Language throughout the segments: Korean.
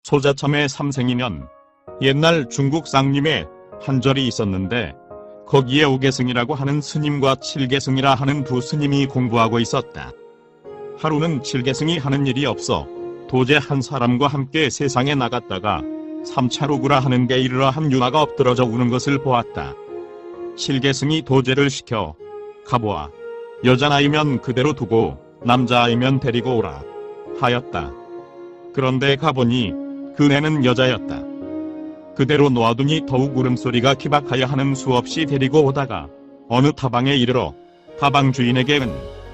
소자첨의 삼생이면 옛날 중국 쌍림에 한 절이 있었는데 거기에 오계승이라고 하는 스님과 칠계승이라 하는 두 스님이 공부하고 있었다. 하루는 칠계승이 하는 일이 없어 도제 한 사람과 함께 세상에 나갔다가 삼차루구라 하는 게 이르러 한 유아가 엎드러져 우는 것을 보았다. 칠계승이 도제를 시켜 가보아 여자아이면 그대로 두고 남자아이면 데리고 오라 하였다. 그런데 가보니 그 애는 여자였다. 그대로 놓아두니 더욱 울음소리가 기박하여 하는 수없이 데리고 오다가 어느 타방에 이르러 타방 주인에게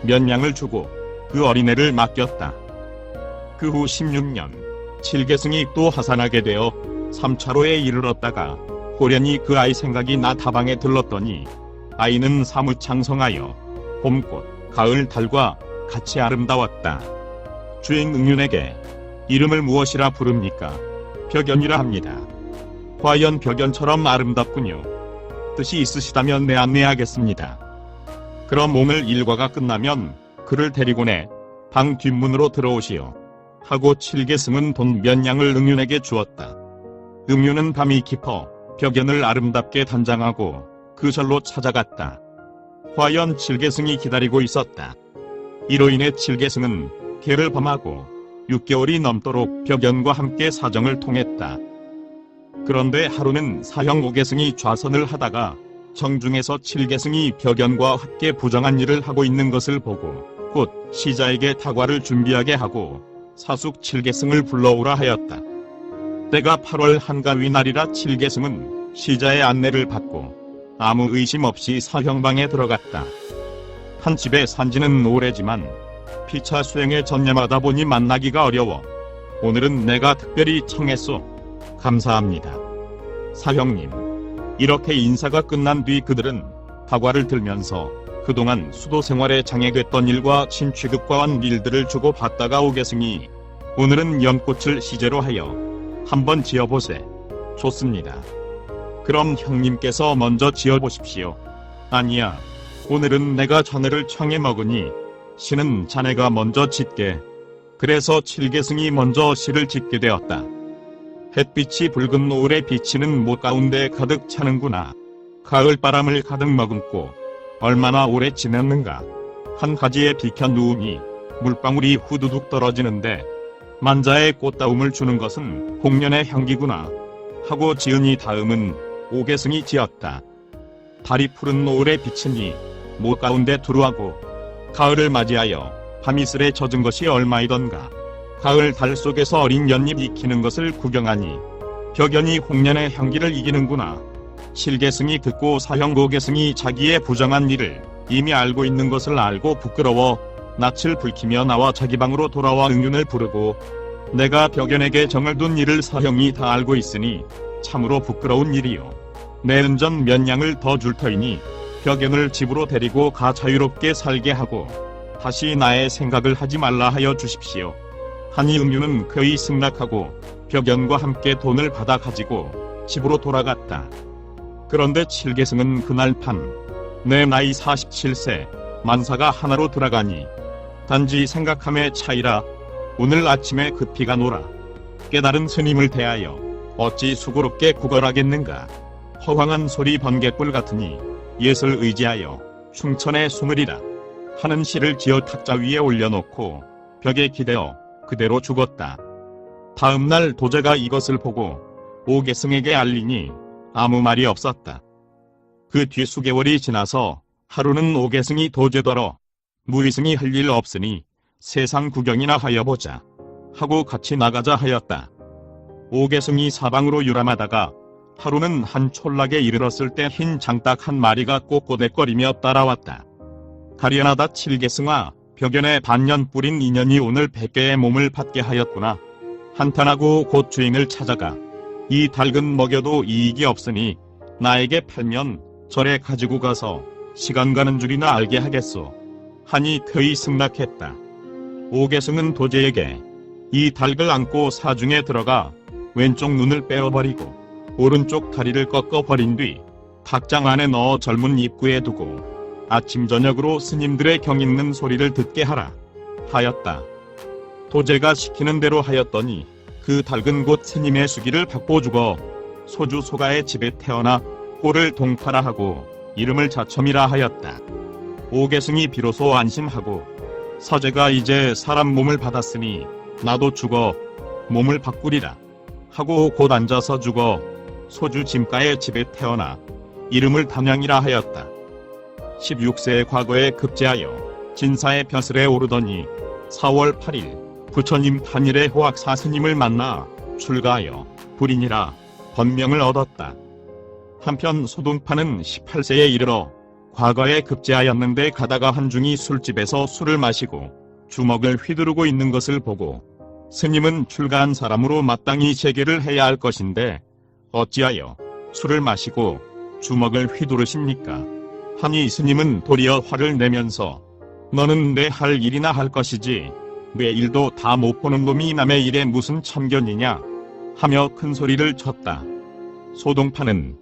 몇 냥을 주고 그 어린애를 맡겼다. 그 후 16년 칠계승이 또 하산하게 되어 삼차로에 이르렀다가 호련히 그 아이 생각이 나 타방에 들렀더니 아이는 사뭇 장성하여 봄꽃, 가을 달과 같이 아름다웠다. 주인 응윤에게 이름을 무엇이라 부릅니까? 벽연이라 합니다. 과연 벽연처럼 아름답군요. 뜻이 있으시다면 내 안내하겠습니다. 그럼 오늘 일과가 끝나면 그를 데리고 내 방 뒷문으로 들어오시오. 하고 칠계승은 돈 몇 냥을 응윤에게 주었다. 응윤은 밤이 깊어 벽연을 아름답게 단장하고 그 절로 찾아갔다. 과연 칠계승이 기다리고 있었다. 이로 인해 칠계승은 개를 범하고 6개월이 넘도록 벽연과 함께 사정을 통했다. 그런데 하루는 사형 오계승이 좌선을 하다가 정중에서 칠계승이 벽연과 함께 부정한 일을 하고 있는 것을 보고 곧 시자에게 타과를 준비하게 하고 사숙 칠계승을 불러오라 하였다. 때가 8월 한가위 날이라 칠계승은 시자의 안내를 받고 아무 의심 없이 사형방에 들어갔다. 한 집에 산지는 오래지만 피차 수행에 전념하다 보니 만나기가 어려워 오늘은 내가 특별히 청했소. 감사합니다. 사형님. 이렇게 인사가 끝난 뒤 그들은 타과를 들면서 그동안 수도 생활에 장애됐던 일과 신취급과 한 일들을 주고 받다가 오계승이 오늘은 연꽃을 시제로 하여 한번 지어보세. 좋습니다. 그럼 형님께서 먼저 지어보십시오. 아니야. 오늘은 내가 자네를 청해 먹으니 시는 자네가 먼저 짓게. 그래서 칠계승이 먼저 시를 짓게 되었다. 햇빛이 붉은 노을에 비치는 못 가운데 가득 차는구나. 가을바람을 가득 머금고 얼마나 오래 지냈는가. 한 가지에 비켜 누우니 물방울이 후두둑 떨어지는데 만자의 꽃다움을 주는 것은 홍련의 향기구나 하고 지으니 다음은 오계승이 지었다. 달이 푸른 노을에 비치니 못 가운데 두루하고 가을을 맞이하여 밤이슬에 젖은 것이 얼마이던가. 가을 달 속에서 어린 연잎 익히는 것을 구경하니 벽연이 홍련의 향기를 이기는구나. 칠계승이 듣고 사형 오계승이 자기의 부정한 일을 이미 알고 있는 것을 알고 부끄러워 낯을 붉히며 나와 자기 방으로 돌아와 응윤을 부르고 내가 벽연에게 정을 둔 일을 사형이 다 알고 있으니 참으로 부끄러운 일이요. 내 은전 몇 냥을 더 줄 터이니 벽연을 집으로 데리고 가 자유롭게 살게 하고 다시 나의 생각을 하지 말라 하여 주십시오. 하니 응윤은 그의 승낙하고 벽연과 함께 돈을 받아 가지고 집으로 돌아갔다. 그런데 칠계승은 그날 밤 내 나이 47세 만사가 하나로 들어가니 단지 생각함의 차이라 오늘 아침에 급히 가노라. 깨달은 스님을 대하여 어찌 수고롭게 구걸하겠는가. 허황한 소리 번개불 같으니 예을 의지하여 흉천에 숨으리라 하는 시를 지어 탁자 위에 올려놓고 벽에 기대어 그대로 죽었다. 다음날 도제가 이것을 보고 오계승에게 알리니 아무 말이 없었다. 그 뒤 수개월이 지나서 하루는 오계승이 도제더러 무이승이 할 일 없으니 세상 구경이나 하여 보자 하고 같이 나가자 하였다. 오계승이 사방으로 유람하다가 하루는 한 촌락에 이르렀을 때 흰 장닭 한 마리가 꼬꼬대거리며 따라왔다. 가련하다 칠계승아, 벽연에 반년 뿌린 인연이 오늘 100개의 몸을 받게 하였구나. 한탄하고 곧 주인을 찾아가 이 닭은 먹여도 이익이 없으니 나에게 팔면 절에 가지고 가서 시간 가는 줄이나 알게 하겠소. 하니 그의 승낙했다. 오계승은 도제에게 이 닭을 안고 사중에 들어가 왼쪽 눈을 빼어버리고 오른쪽 다리를 꺾어버린 뒤 닭장 안에 넣어 젊은 입구에 두고 아침 저녁으로 스님들의 경 읽는 소리를 듣게 하라 하였다. 도제가 시키는 대로 하였더니 그 닭은 곧 스님의 수기를 받고 죽어 소주 소가의 집에 태어나 꼴을 동파라 하고 이름을 자첨이라 하였다. 오계승이 비로소 안심하고 서재가 이제 사람 몸을 받았으니 나도 죽어 몸을 바꾸리라 하고 곧 앉아서 죽어 소주 짐가의 집에 태어나 이름을 단양이라 하였다. 16세의 과거에 급제하여 진사의 벼슬에 오르더니 4월 8일 부처님 탄일에 호학사 스님을 만나 출가하여 불인이라 번명을 얻었다. 한편 소동파는 18세에 이르러 과거에 급제하였는데 가다가 한중이 술집에서 술을 마시고 주먹을 휘두르고 있는 것을 보고 스님은 출가한 사람으로 마땅히 제계를 해야 할 것인데 어찌하여 술을 마시고 주먹을 휘두르십니까? 하니 스님은 도리어 화를 내면서 너는 내 할 일이나 할 것이지 내 일도 다 못 보는 놈이 남의 일에 무슨 참견이냐 하며 큰 소리를 쳤다. 소동파는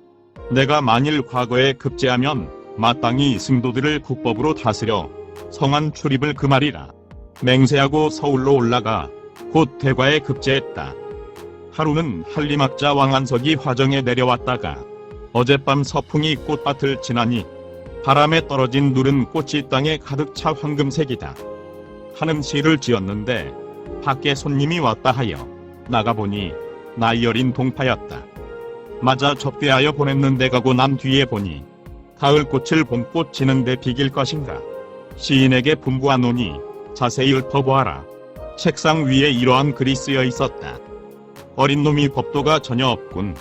내가 만일 과거에 급제하면 마땅히 승도들을 국법으로 다스려 성안 출입을 금하리라 맹세하고 서울로 올라가 곧 대과에 급제했다. 하루는 한림학자 왕안석이 화정에 내려왔다가 어젯밤 서풍이 꽃밭을 지나니 바람에 떨어진 누른 꽃이 땅에 가득 차 황금색이다 하는 시를 지었는데 밖에 손님이 왔다 하여 나가보니 나이 어린 동파였다. 맞아 접대하여 보냈는데 가고 난 뒤에 보니 가을꽃을 봄꽃 지는데 비길 것인가 시인에게 분부하노니 자세히 읊어보아라. 책상 위에 이러한 글이 쓰여 있었다. 어린 놈이 법도가 전혀 없군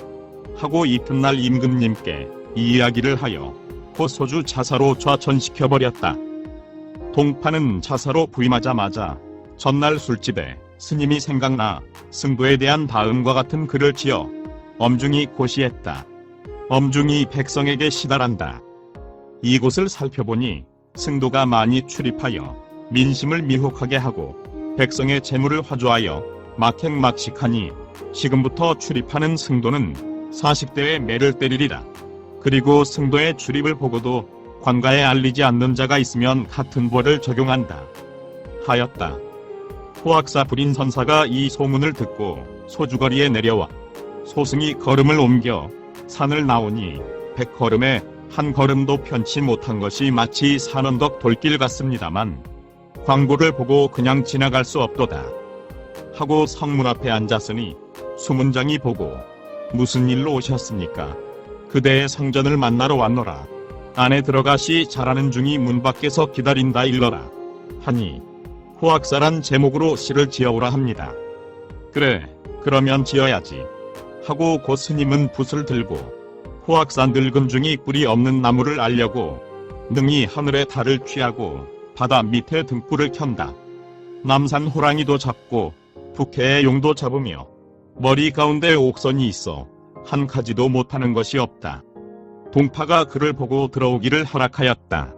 하고 이튿날 임금님께 이 이야기를 하여 곧 소주 자사로 좌천시켜버렸다. 동파는 자사로 부임하자마자 전날 술집에 스님이 생각나 승도에 대한 다음과 같은 글을 지어 엄중히 고시했다. 엄중히 백성에게 시달한다. 이곳을 살펴보니 승도가 많이 출입하여 민심을 미혹하게 하고 백성의 재물을 화조하여 막행막식하니 지금부터 출입하는 승도는 40대에 매를 때리리라. 그리고 승도의 출입을 보고도 관가에 알리지 않는 자가 있으면 같은 벌을 적용한다 하였다. 호학사 불인선사가 이 소문을 듣고 소주거리에 내려와 소승이 걸음을 옮겨 산을 나오니 100걸음에 한 걸음도 편치 못한 것이 마치 산언덕 돌길 같습니다만 광고를 보고 그냥 지나갈 수 없도다 하고 성문 앞에 앉았으니 수문장이 보고 무슨 일로 오셨습니까? 그대의 성전을 만나러 왔노라. 안에 들어가시 잘하는 중이 문 밖에서 기다린다 일러라 하니 호학사란 제목으로 시를 지어오라 합니다. 그래 그러면 지어야지 하고 고 스님은 붓을 들고 호학사 늙은 중이 뿔이 없는 나무를 알려고 능히 하늘의 달을 취하고 바다 밑에 등불을 켠다. 남산 호랑이도 잡고 북해의 용도 잡으며 머리 가운데 옥선이 있어 한 가지도 못하는 것이 없다. 동파가 그를 보고 들어오기를 허락하였다.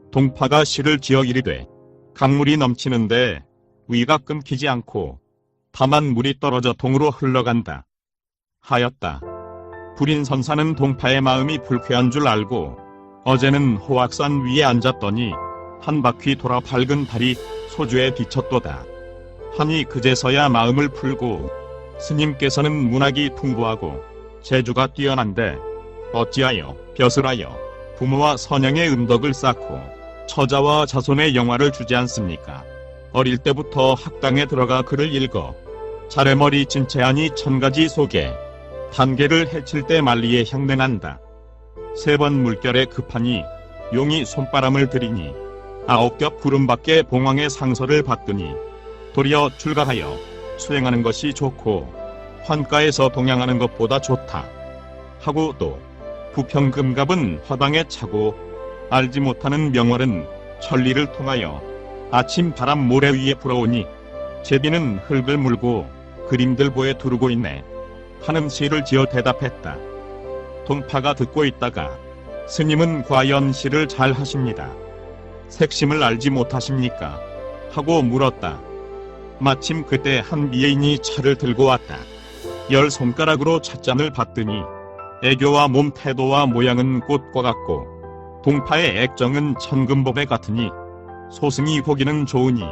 동파가 시를 지어 이르되 강물이 넘치는데 위가 끊기지 않고 다만 물이 떨어져 동으로 흘러간다 하였다. 불인선사는 동파의 마음이 불쾌한 줄 알고 어제는 호학산 위에 앉았더니 한 바퀴 돌아 밝은 달이 소주에 비쳤도다 하니 그제서야 마음을 풀고 스님께서는 문학이 풍부하고 재주가 뛰어난데 어찌하여 벼슬하여 부모와 선양의 음덕을 쌓고 처자와 자손의 영화를 주지 않습니까? 어릴 때부터 학당에 들어가 글을 읽어 자래머리 진채하니 천가지 속에 단계를 해칠 때 만리에 향내난다. 3번 물결에 급하니 용이 손바람을 들이니 9겹 구름밖에 봉황의 상서를 받더니 도리어 출가하여 수행하는 것이 좋고 환가에서 동양하는 것보다 좋다 하고 또 부평금갑은 화당에 차고 알지 못하는 명월은 천리를 통하여 아침 바람 모래 위에 불어오니 제비는 흙을 물고 그림들 보에 두르고 있네 하는 시를 지어 대답했다. 동파가 듣고 있다가 스님은 과연 시를 잘 하십니다. 색심을 알지 못하십니까? 하고 물었다. 마침 그때 한 미애인이 차를 들고 왔다. 10손가락으로 찻잔을 받더니 애교와 몸 태도와 모양은 꽃과 같고 동파의 액정은 천금보배 같으니 소승이 보기는 좋으니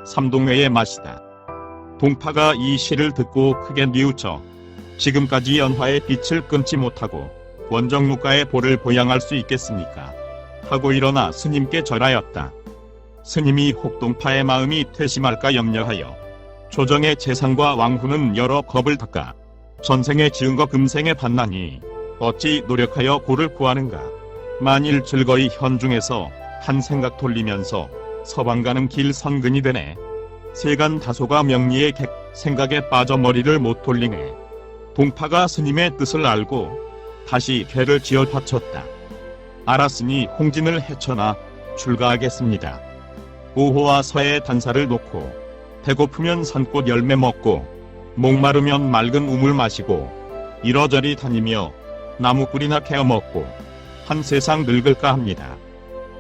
삼동회의 맛이다 동파가 이 시를 듣고 크게 뉘우쳐 지금까지 연화의 빛을 끊지 못하고 원정무가의 보를 보양할 수 있겠습니까? 하고 일어나 스님께 절하였다. 스님이 혹동파의 마음이 퇴심할까 염려하여 조정의 재상과 왕후는 여러 겁을 닦아 전생에 지은 거 금생에 받나니 어찌 노력하여 고를 구하는가. 만일 즐거이 현중에서 한 생각 돌리면서 서방 가는 길 선근이 되네. 세간 다소가 명리의 객 생각에 빠져 머리를 못 돌리네. 동파가 스님의 뜻을 알고 다시 궤를 지어 바쳤다. 알았으니 홍진을 헤쳐나 출가하겠습니다. 오호와 서해 단사를 놓고 배고프면 산꽃 열매 먹고 목마르면 맑은 우물 마시고 이러저리 다니며 나무꿀이나 캐어 먹고 한 세상 늙을까 합니다.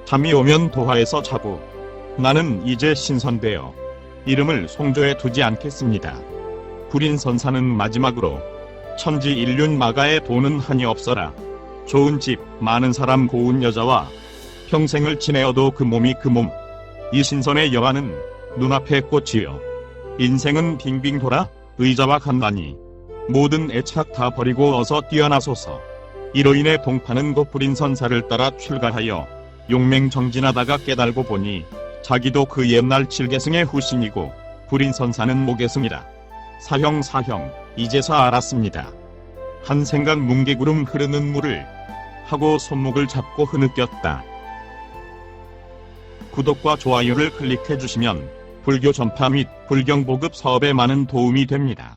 잠이 오면 도화에서 자고 나는 이제 신선되어 이름을 송조에 두지 않겠습니다. 불인선사는 마지막으로 천지인륜 마가에 돈은 한이 없어라. 좋은 집, 많은 사람, 고운 여자와 평생을 지내어도 그 몸이 그 몸. 이 신선의 여하는 눈앞에 꽃이요. 인생은 빙빙 돌아 의자와 간다니 모든 애착 다 버리고 어서 뛰어나소서. 이로 인해 동파는 곧 불인선사를 따라 출가하여 용맹정진하다가 깨달고 보니 자기도 그 옛날 칠계승의 후신이고 불인선사는 모계승이라. 사형 이제서 알았습니다. 한 생각 뭉게구름 흐르는 물을 하고 손목을 잡고 흐느꼈다. 구독과 좋아요를 클릭해 주시면 불교 전파 및 불경 보급 사업에 많은 도움이 됩니다.